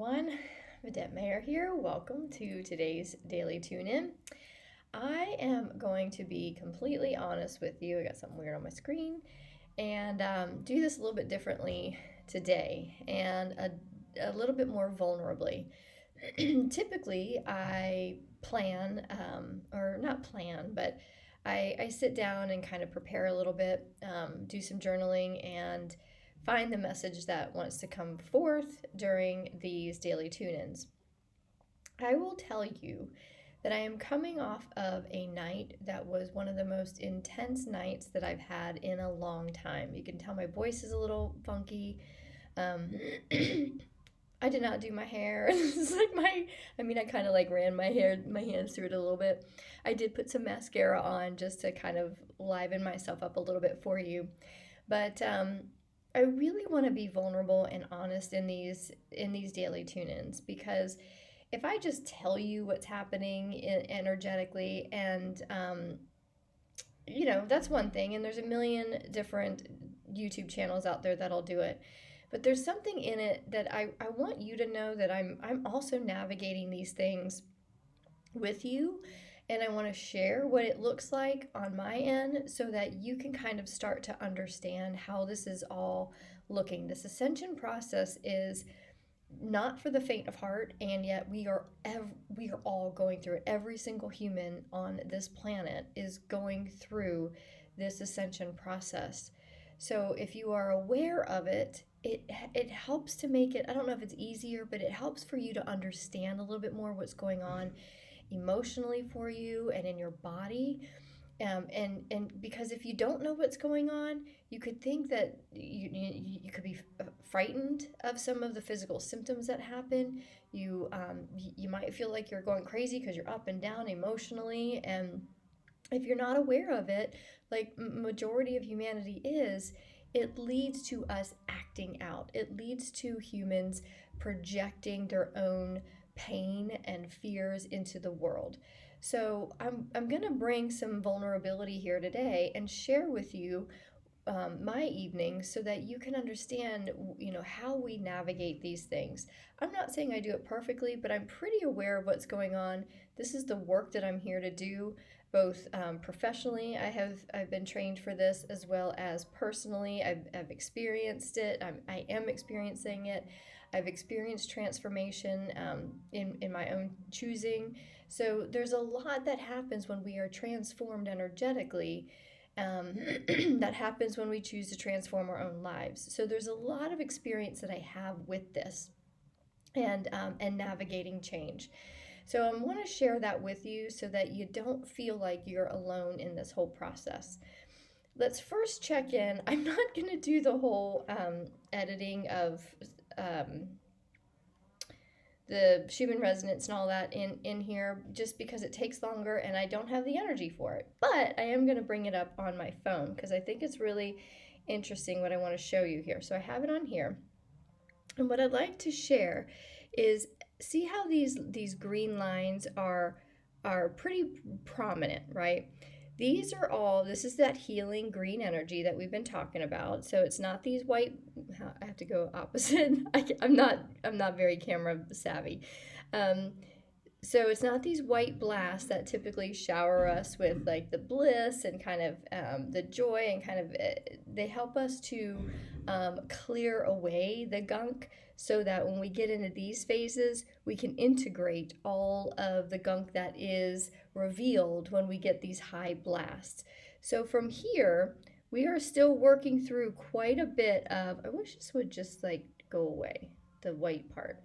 everyone. Vidette Mayer here. Welcome to today's Daily Tune In. I am going to be completely honest with you. I got something weird on my screen and do this a little bit differently today and a little bit more vulnerably. Typically, I plan, or not plan, but I sit down and kind of prepare a little bit, do some journaling, and find the message that wants to come forth during these daily tune ins. I will tell you that I am coming off of a night that was one of the most intense nights that I've had in a long time. You can tell my voice is a little funky. Um, I did not do my hair. It's like I kind of like ran my hands through it a little bit. I did put some mascara on just to kind of liven myself up a little bit for you. But I really want to be vulnerable and honest in these daily tune-ins, because if I just tell you what's happening energetically, and that's one thing, and there's a million different YouTube channels out there that'll do it. But there's something in it that I want you to know that I'm also navigating these things with you, and I want to share what it looks like on my end so that you can kind of start to understand how this is all looking. This ascension process is not for the faint of heart, and yet we are all going through it. Every single human on this planet is going through this ascension process. So if you are aware of it, it helps to make it, I don't know if it's easier, but it helps for you to understand a little bit more what's going on emotionally for you and in your body. And because if you don't know what's going on, you could think that you could be frightened of some of the physical symptoms that happen. You might feel like you're going crazy because you're up and down emotionally, and if you're not aware of it, like majority of humanity is, it leads to us acting out. It leads to humans projecting their own pain and fears into the world. So I'm going to bring some vulnerability here today and share with you my evening so that you can understand, how we navigate these things. I'm not saying I do it perfectly, but I'm pretty aware of what's going on. This is the work that I'm here to do, both professionally. I've been trained for this, as well as personally. I've experienced it. I am experiencing it. I've experienced transformation in my own choosing. So there's a lot that happens when we are transformed energetically, that happens when we choose to transform our own lives. So there's a lot of experience that I have with this, and navigating change. So I want to share that with you so that you don't feel like you're alone in this whole process. Let's first check in. I'm not going to do the whole editing of um, the Schumann resonance and all that in here, just because it takes longer and I don't have the energy for it. But I am going to bring it up on my phone because I think it's really interesting what I want to show you here. So I have it on here. And what I'd like to share is, see how these green lines are pretty prominent, right? This is that healing green energy that we've been talking about. So it's not these white, I have to go opposite. I'm not very camera savvy. So it's not these white blasts that typically shower us with like the bliss and kind of the joy, and kind of they help us to clear away the gunk, so that when we get into these phases, we can integrate all of the gunk that is revealed when we get these high blasts. So from here, we are still working through quite a bit of, I wish this would just like go away, the white part.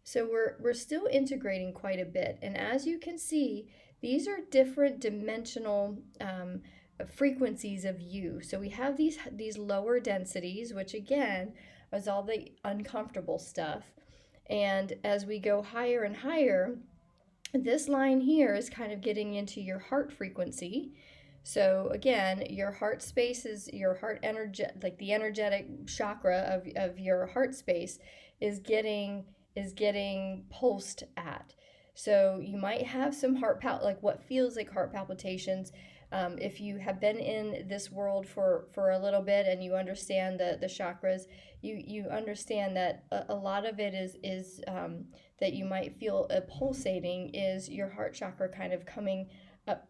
So we're still integrating quite a bit. And as you can see, these are different dimensional frequencies of you. So we have these lower densities, which again is all the uncomfortable stuff. And as we go higher and higher, this line here is kind of getting into your heart frequency. So again, your heart space is your heart energy, like the energetic chakra of your heart space is getting pulsed at. So you might have some like what feels like heart palpitations, If you have been in this world for a little bit and you understand the chakras, you understand that a lot of it is that you might feel a pulsating is your heart chakra kind of coming up,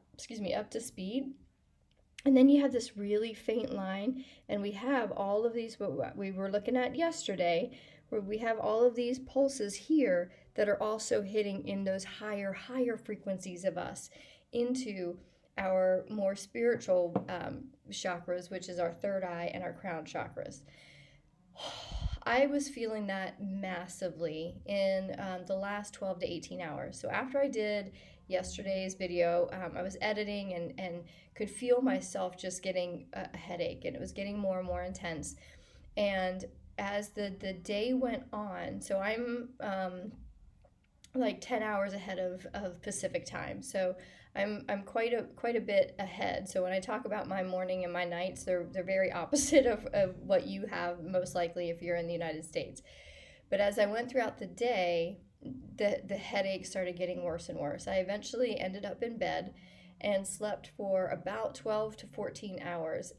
up to speed. And then you have this really faint line, and we have all of these, what we were looking at yesterday, where we have all of these pulses here that are also hitting in those higher frequencies of us into our more spiritual chakras, which is our third eye and our crown chakras. I was feeling that massively in the last 12 to 18 hours. So after I did yesterday's video, I was editing and could feel myself just getting a headache, and it was getting more and more intense. And as the day went on, so I'm like 10 hours ahead of Pacific time. So I'm quite a bit ahead. So when I talk about my morning and my nights, they're very opposite of what you have most likely if you're in the United States. But as I went throughout the day, the headache started getting worse and worse. I eventually ended up in bed and slept for about 12 to 14 hours.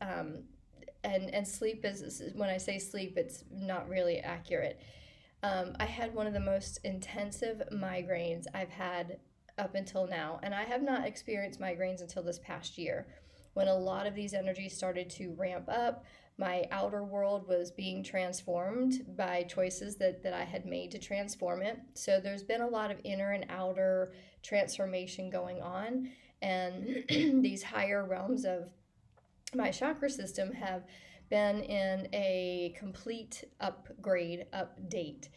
And sleep is, when I say sleep, it's not really accurate. I had one of the most intensive migraines I've had up until now, and I have not experienced migraines until this past year, when a lot of these energies started to ramp up. My outer world was being transformed by choices that I had made to transform it. So there's been a lot of inner and outer transformation going on, and these higher realms of my chakra system have been in a complete update.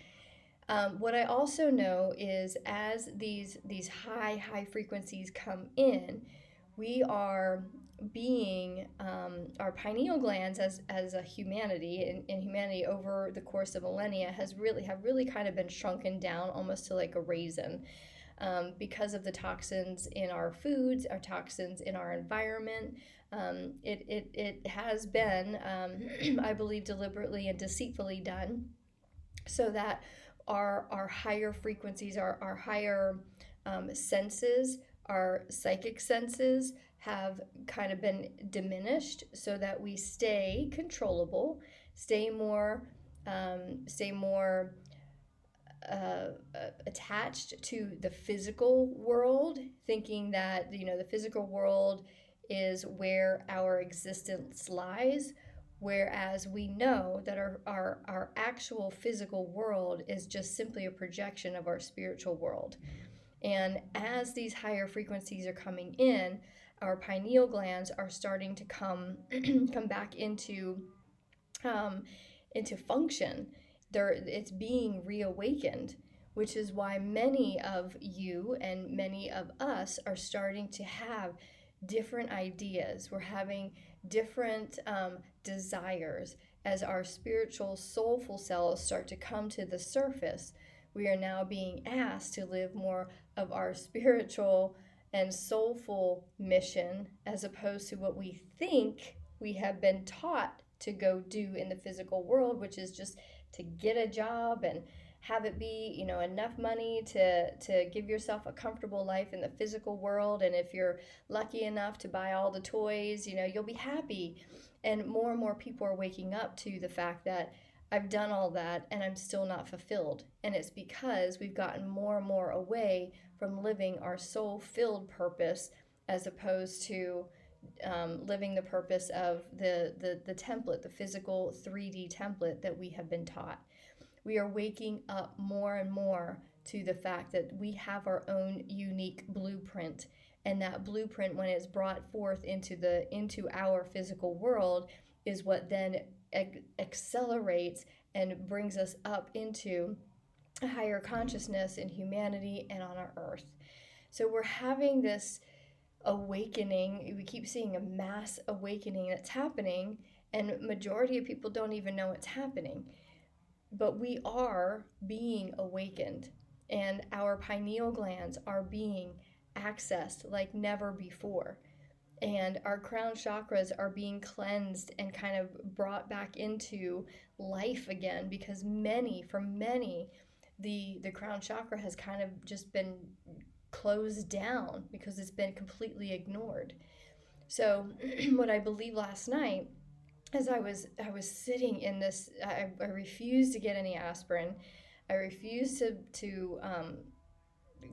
What I also know is as these high frequencies come in, we are being our pineal glands as a humanity in humanity over the course of millennia have really kind of been shrunken down almost to like a raisin. Because of the toxins in our foods, our toxins in our environment. It has been, I believe, deliberately and deceitfully done so that our higher frequencies, our higher senses, our psychic senses have kind of been diminished so that we stay controllable, stay more attached to the physical world, thinking that the physical world is where our existence lies, whereas we know that our actual physical world is just simply a projection of our spiritual world. And as these higher frequencies are coming in, our pineal glands are starting to come back into function. It's being reawakened, which is why many of you and many of us are starting to have different ideas. We're having different desires as our spiritual, soulful selves start to come to the surface. We are now being asked to live more of our spiritual and soulful mission as opposed to what we think we have been taught to go do in the physical world, which is just to get a job and have it be enough money to give yourself a comfortable life in the physical world, and if you're lucky enough to buy all the toys, you'll be happy. And more people are waking up to the fact that I've done all that and I'm still not fulfilled, and it's because we've gotten more and more away from living our soul-filled purpose as opposed to living the purpose of the template, the physical 3D template that we have been taught. We are waking up more and more to the fact that we have our own unique blueprint, and that blueprint, when it's brought forth into our physical world, is what then accelerates and brings us up into a higher consciousness in humanity and on our earth. So we're having this awakening. We keep seeing a mass awakening that's happening, and majority of people don't even know it's happening. But we are being awakened, and our pineal glands are being accessed like never before. And our crown chakras are being cleansed and kind of brought back into life again, because for many, the crown chakra has kind of just been closed down because it's been completely ignored. So what I believe last night, as I was sitting in this, I refused to get any aspirin. I refused to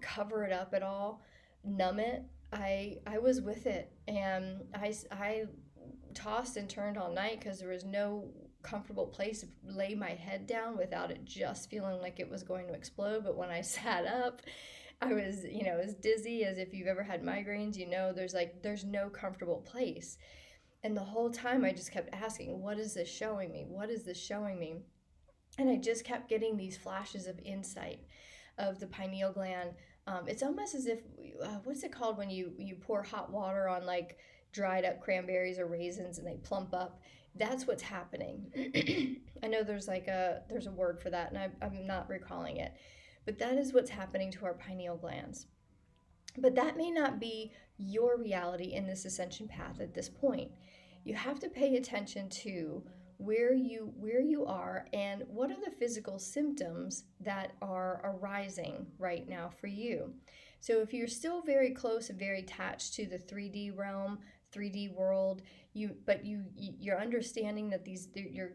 cover it up at all, numb it. I was with it, and I tossed and turned all night because there was no comfortable place to lay my head down without it just feeling like it was going to explode. But when I sat up, I was, as dizzy as if you've ever had migraines. There's no comfortable place. And the whole time I just kept asking, what is this showing me? What is this showing me? And I just kept getting these flashes of insight of the pineal gland. It's almost as if, what's it called when you pour hot water on like dried up cranberries or raisins and they plump up? That's what's happening. I know there's a word for that, and I'm not recalling it, but that is what's happening to our pineal glands. But that may not be your reality in this ascension path at this point. You have to pay attention to where you are and what are the physical symptoms that are arising right now for you. So if you're still very close and very attached to the 3D realm, 3D world, you're understanding that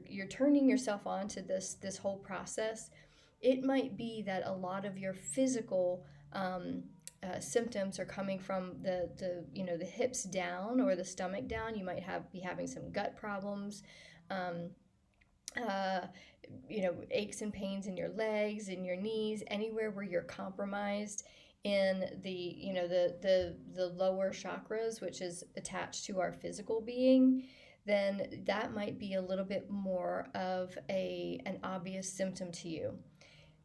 you're turning yourself on to this whole process. It might be that a lot of your physical symptoms are coming from the hips down or the stomach down. You might be having some gut problems, um, uh, aches and pains in your legs, in your knees, anywhere where you're compromised in the lower chakras, which is attached to our physical being. Then that might be a little bit more of an obvious symptom to you.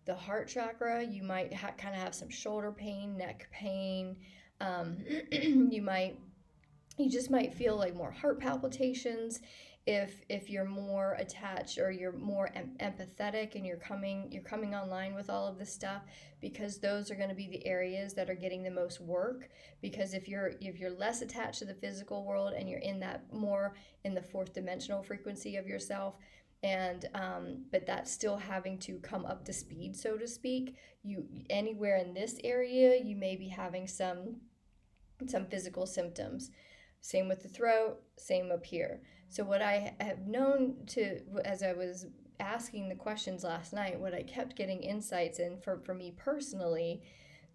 The heart chakra, you might kind of have some shoulder pain, neck pain. You just might feel like more heart palpitations if you're more attached or you're more empathetic and you're coming online with all of this stuff, because those are going to be the areas that are getting the most work. Because if you're less attached to the physical world and you're in that more in the fourth dimensional frequency of yourself, and but that's still having to come up to speed, so to speak, you anywhere in this area you may be having some physical symptoms. Same with the throat, same up here. So what I have known to, as I was asking the questions last night, what I kept getting insights in for me personally,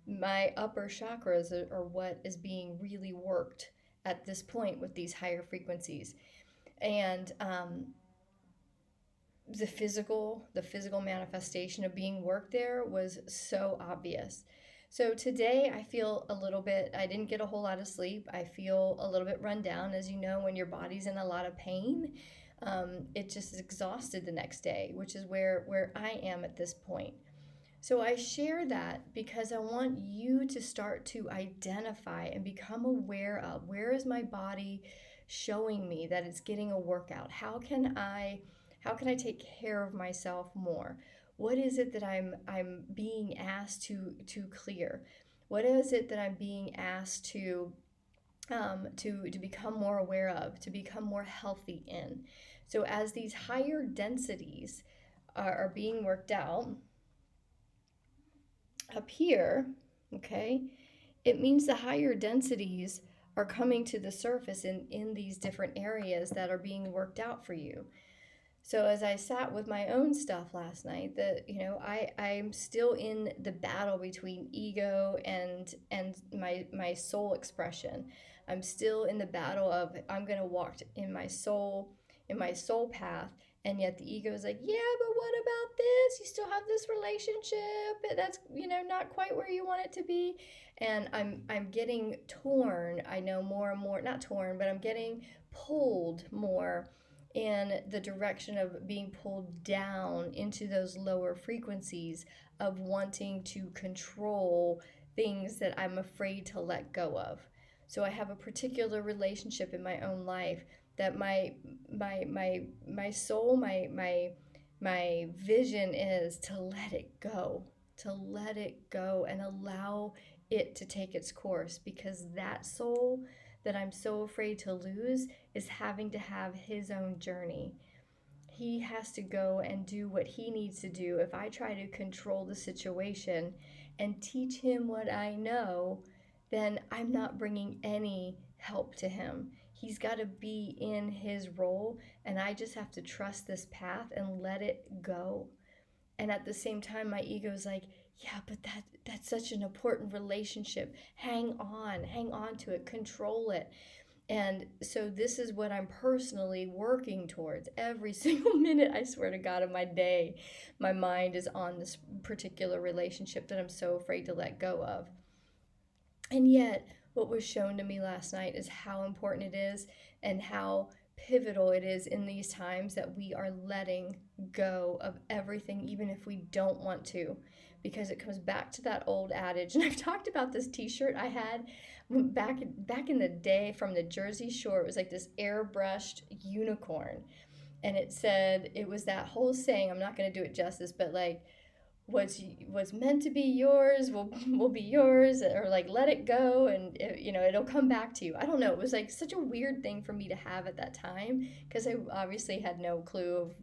my upper chakras are what is being really worked at this point with these higher frequencies. And the physical manifestation of being worked there was so obvious. So today I feel I didn't get a whole lot of sleep. I feel a little bit run down. As you know, when your body's in a lot of pain, it just is exhausted the next day, which is where I am at this point. So I share that because I want you to start to identify and become aware of, where is my body showing me that it's getting a workout? How can I take care of myself more? What is it that I'm being asked to clear? What is it that I'm being asked to become more aware of, to become more healthy in? So as these higher densities are being worked out up here, okay, it means the higher densities are coming to the surface in these different areas that are being worked out for you. So as I sat with my own stuff last night, I'm still in the battle between ego and my soul expression. I'm still in the battle of, I'm going to walk in my soul path, and yet the ego is like, yeah, but what about this? You still have this relationship that's not quite where you want it to be. And I'm getting torn. I know more and more, not torn, but I'm getting pulled more in the direction of being pulled down into those lower frequencies of wanting to control things that I'm afraid to let go of. So I have a particular relationship in my own life that my soul, my vision is to let it go, and allow it to take its course, because that soul that I'm so afraid to lose is having to have his own journey. He has to go and do what he needs to do. If I try to control the situation and teach him what I know, then I'm not bringing any help to him. He's got to be in his role, and I just have to trust this path and let it go. And at the same time, my ego is like, yeah, but that's such an important relationship. Hang on to it, control it. And so this is what I'm personally working towards every single minute. I swear to God, of my day, my mind is on this particular relationship that I'm so afraid to let go of. And yet, what was shown to me last night is how important it is and how pivotal it is in these times that we are letting go of everything, even if we don't want to, because it comes back to that old adage. And I've talked about this t-shirt I had back in the day from the Jersey Shore. It was like this airbrushed unicorn, and it said, it was that whole saying, I'm not going to do it justice, but like, what's meant to be yours will be yours, or like, let it go, and it'll come back to you. I don't know, it was like such a weird thing for me to have at that time, because I obviously had no clue of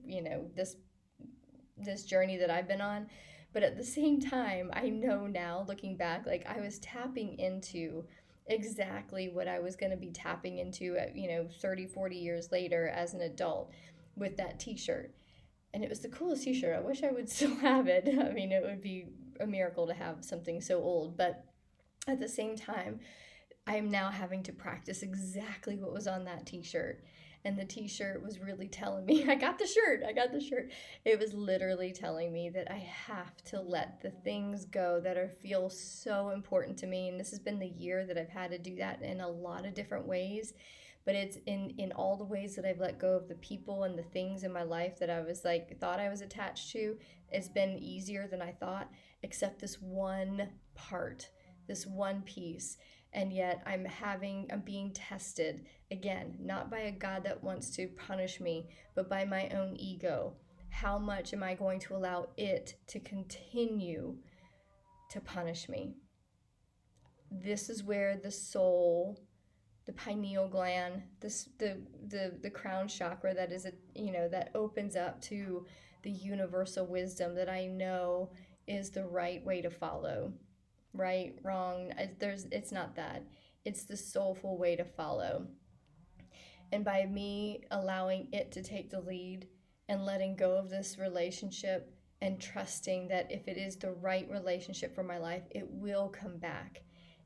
this journey that I've been on. But at the same time, I know now, looking back, like, I was tapping into exactly what I was going to be tapping into at 30-40 years later as an adult with that t-shirt. And it was the coolest t-shirt. I wish I would still have it. I mean, it would be a miracle to have something so old. But at the same time, I am now having to practice exactly what was on that t-shirt. And the t-shirt was really telling me, I got the shirt. It was literally telling me that I have to let the things go that feel so important to me. And this has been the year that I've had to do that in a lot of different ways. But it's in all the ways that I've let go of the people and the things in my life that I was like, thought I was attached to. It's been easier than I thought, except this one part, this one piece. And yet I'm being tested again, not by a God that wants to punish me, but by my own ego. How much am I going to allow it to continue to punish me? This is where the soul, the pineal gland, the crown chakra, that is that opens up to the universal wisdom that I know is the right way to follow. Right, wrong, it's not that. It's the soulful way to follow. And by me allowing it to take the lead and letting go of this relationship and trusting that if it is the right relationship for my life, it will come back.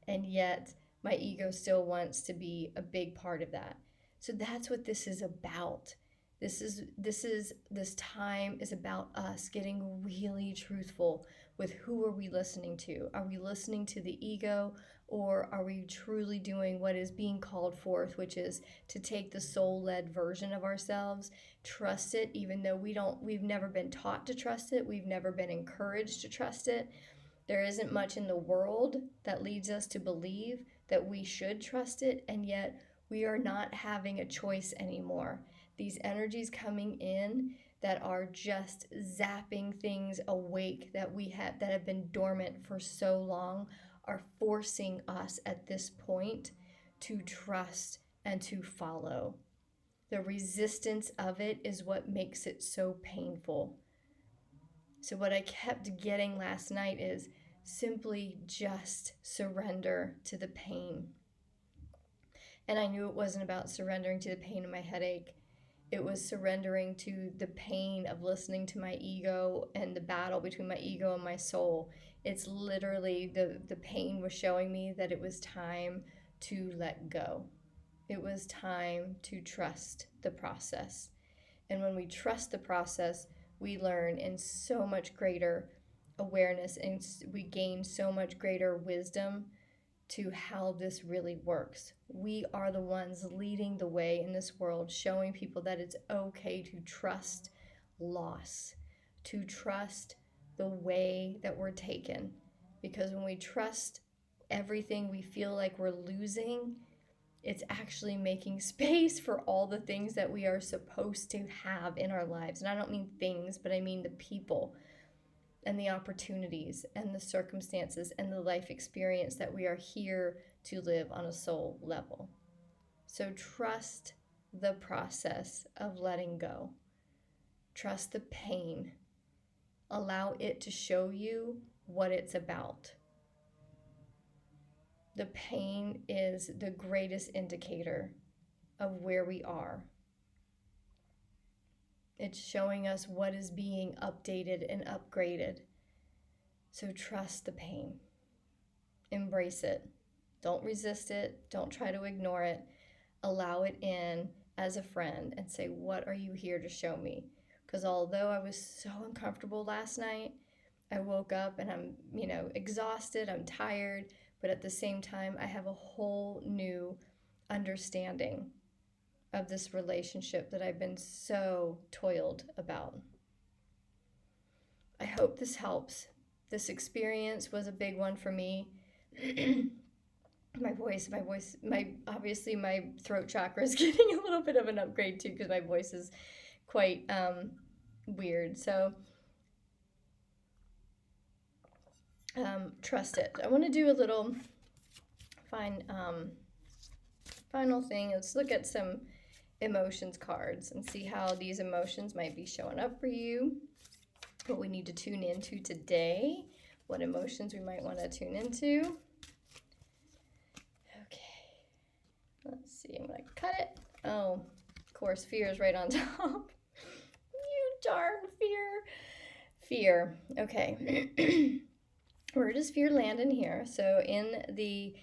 And yet my ego still wants to be a big part of that. So that's what this is about. This time is about us getting really truthful with who are we listening to. Are we listening to the ego, or are we truly doing what is being called forth, which is to take the soul-led version of ourselves, trust it, even though we've never been taught to trust it, we've never been encouraged to trust it. There isn't much in the world that leads us to believe that we should trust it, and yet we are not having a choice anymore. These energies coming in that are just zapping things awake that have been dormant for so long are forcing us at this point to trust and to follow. The resistance of it is what makes it so painful. So what I kept getting last night is simply just surrender to the pain. And I knew it wasn't about surrendering to the pain of my headache. It was surrendering to the pain of listening to my ego and the battle between my ego and my soul. It's literally the pain was showing me that it was time to let go. It was time to trust the process. And when we trust the process, we learn in so much greater awareness, and we gain so much greater wisdom to how this really works. We are the ones leading the way in this world, showing people that it's okay to trust loss, to trust the way that we're taken. Because when we trust everything we feel like we're losing, it's actually making space for all the things that we are supposed to have in our lives. And I don't mean things, but I mean the people and the opportunities and the circumstances and the life experience that we are here to live on a soul level. So trust the process of letting go. Trust the pain. Allow it to show you what it's about. The pain is the greatest indicator of where we are. It's showing us what is being updated and upgraded. So trust the pain. Embrace it. Don't resist it. Don't try to ignore it. Allow it in as a friend and say, what are you here to show me? Because although I was so uncomfortable last night, I woke up and I'm, exhausted, I'm tired, but at the same time, I have a whole new understanding of this relationship that I've been so toiled about. I hope this helps. This experience was a big one for me. Obviously my throat chakra is getting a little bit of an upgrade too, because my voice is quite weird. So trust it. I want to do a little final thing. Let's look at some emotions cards and see how these emotions might be showing up for you, what we need to tune into today, what emotions we might want to tune into. Okay, let's see. I'm going to cut it. Oh, of course, fear is right on top. You darn fear. Fear. Okay. Where does fear land in here? So in the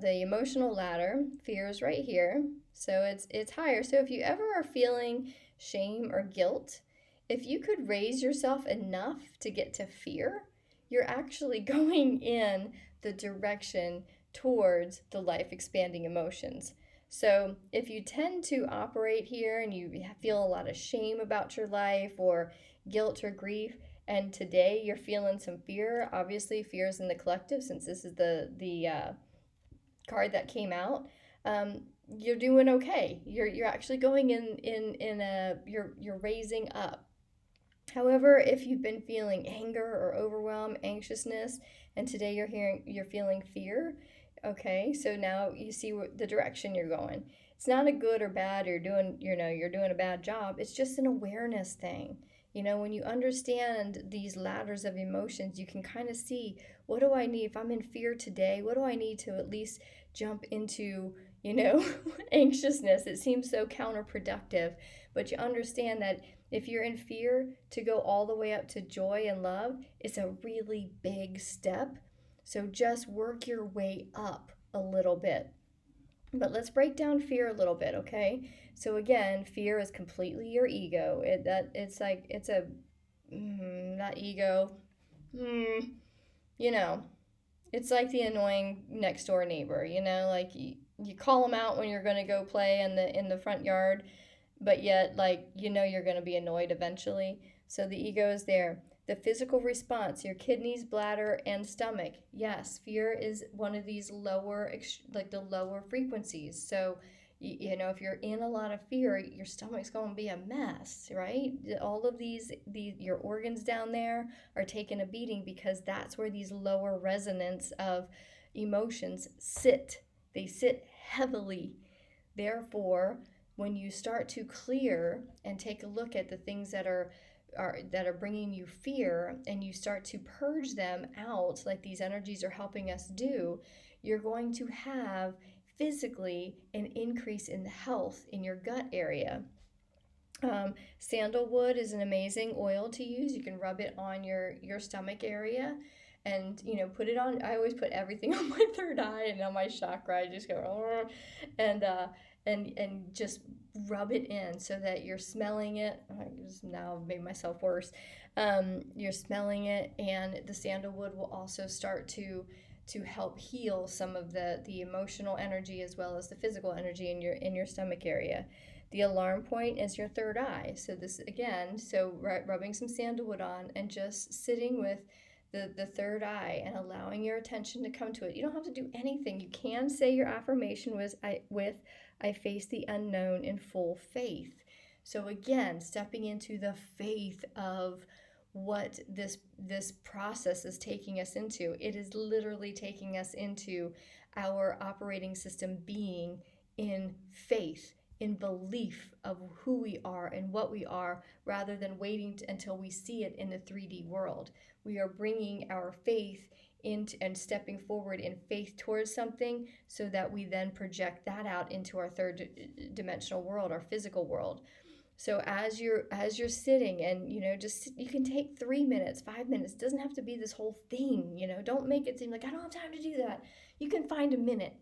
emotional ladder, fear is right here. So it's higher. So if you ever are feeling shame or guilt, if you could raise yourself enough to get to fear, you're actually going in the direction towards the life expanding emotions. So if you tend to operate here and you feel a lot of shame about your life or guilt or grief, and today you're feeling some fear, obviously fear is in the collective since this is the card that came out, you're doing okay. You're actually going you're raising up. However, if you've been feeling anger or overwhelm, anxiousness, and today you're feeling fear, okay, so now you see the direction you're going. It's not a good or bad, you're doing a bad job. It's just an awareness thing. When you understand these ladders of emotions, you can kind of see, what do I need? If I'm in fear today, what do I need to at least jump into, anxiousness? It seems so counterproductive, but you understand that if you're in fear, to go all the way up to joy and love, it's a really big step. So just work your way up a little bit. But let's break down fear a little bit, okay? So again, fear is completely your ego. Not ego. It's like the annoying next door neighbor. Like you call them out when you're going to go play in the front yard, but yet you're going to be annoyed eventually. So the ego is there. The physical response, your kidneys, bladder, and stomach. Yes, fear is one of these lower frequencies. So, if you're in a lot of fear, your stomach's going to be a mess, right? All of your organs down there are taking a beating because that's where these lower resonance of emotions sit. They sit heavily. Therefore, when you start to clear and take a look at the things that are bringing you fear, and you start to purge them out like these energies are helping us do, you're going to have physically an increase in the health in your gut area. Sandalwood is an amazing oil to use. You can rub it on your stomach area and put it on. I always put everything on my third eye and on my chakra. I just go and just rub it in so that you're smelling it. I just now made myself worse. You're smelling it, and the sandalwood will also start to help heal some of the emotional energy as well as the physical energy in your stomach area. The alarm point is your third eye. So this again, rubbing some sandalwood on and just sitting with the third eye and allowing your attention to come to it. You don't have to do anything. You can say your affirmation with I face the unknown in full faith. So again, stepping into the faith of what this process is taking us into. It is literally taking us into our operating system being in faith, in belief of who we are and what we are, rather than waiting until we see it in the 3D world. We are bringing our faith into and stepping forward in faith towards something, so that we then project that out into our third dimensional world, our physical world. So as you're sitting, and just, you can take 3 minutes, 5 minutes. It doesn't have to be this whole thing. Don't make it seem like I don't have time to do that. You can find a minute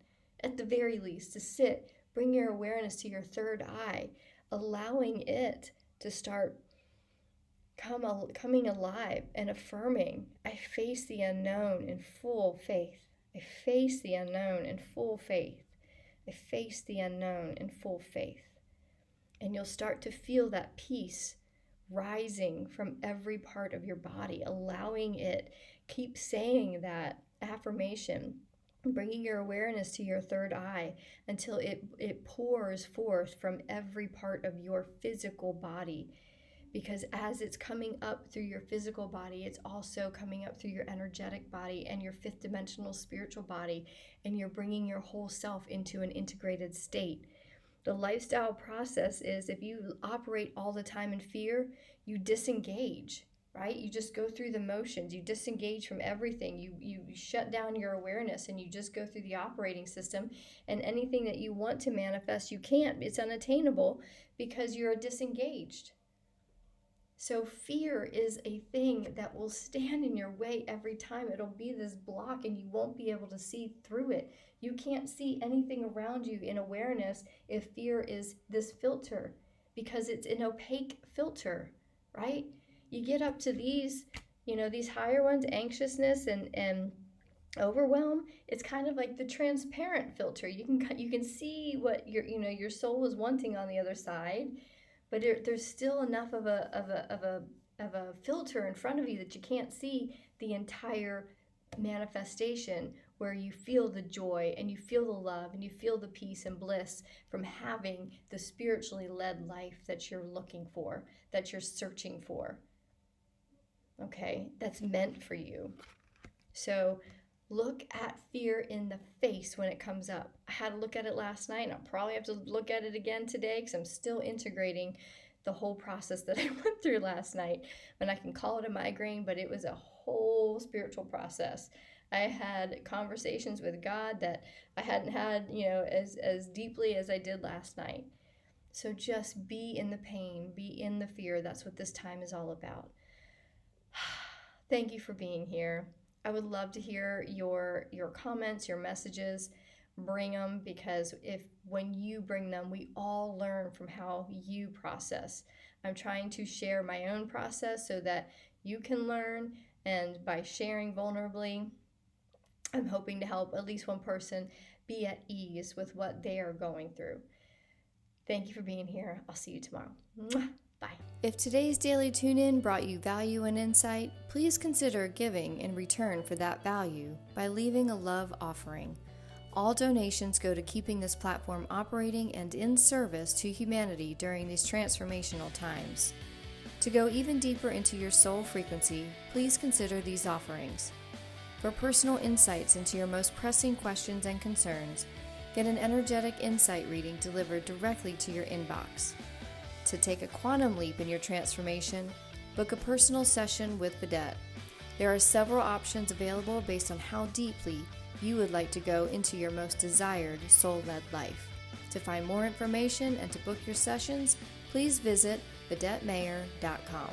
at the very least to sit, bring your awareness to your third eye, allowing it to start coming alive and affirming. I face the unknown in full faith. I face the unknown in full faith. I face the unknown in full faith. And you'll start to feel that peace rising from every part of your body, allowing it. Keep saying that affirmation, bringing your awareness to your third eye until it pours forth from every part of your physical body. Because as it's coming up through your physical body, it's also coming up through your energetic body and your fifth dimensional spiritual body, and you're bringing your whole self into an integrated state. The lifestyle process is, if you operate all the time in fear, you disengage, right? You just go through the motions. You disengage from everything. You shut down your awareness, and you just go through the operating system. And anything that you want to manifest, you can't. It's unattainable because you're disengaged. So fear is a thing that will stand in your way every time. It'll be this block, and you won't be able to see through it. You can't see anything around you in awareness if fear is this filter, because it's an opaque filter, right? You get up to these, these higher ones, anxiousness and overwhelm. It's kind of like the transparent filter. You can see what your soul is wanting on the other side, but there's still enough of a filter in front of you that you can't see the entire manifestation, where you feel the joy and you feel the love and you feel the peace and bliss from having the spiritually led life that you're looking for, that you're searching for. Okay, that's meant for you. So look at fear in the face when it comes up. I had to look at it last night, and I'll probably have to look at it again today, because I'm still integrating the whole process that I went through last night. And I can call it a migraine, but it was a whole spiritual process. I had conversations with God that I hadn't had, as deeply as I did last night. So just be in the pain, be in the fear. That's what this time is all about. Thank you for being here. I would love to hear your comments, your messages. Bring them, because when you bring them, we all learn from how you process. I'm trying to share my own process so that you can learn, and by sharing vulnerably, I'm hoping to help at least one person be at ease with what they are going through. Thank you for being here. I'll see you tomorrow. Mwah. Bye. If today's daily tune-in brought you value and insight, please consider giving in return for that value by leaving a love offering. All donations go to keeping this platform operating and in service to humanity during these transformational times. To go even deeper into your soul frequency, please consider these offerings. For personal insights into your most pressing questions and concerns, get an energetic insight reading delivered directly to your inbox. To take a quantum leap in your transformation, book a personal session with Vedette. There are several options available based on how deeply you would like to go into your most desired soul-led life. To find more information and to book your sessions, please visit VedetteMayer.com.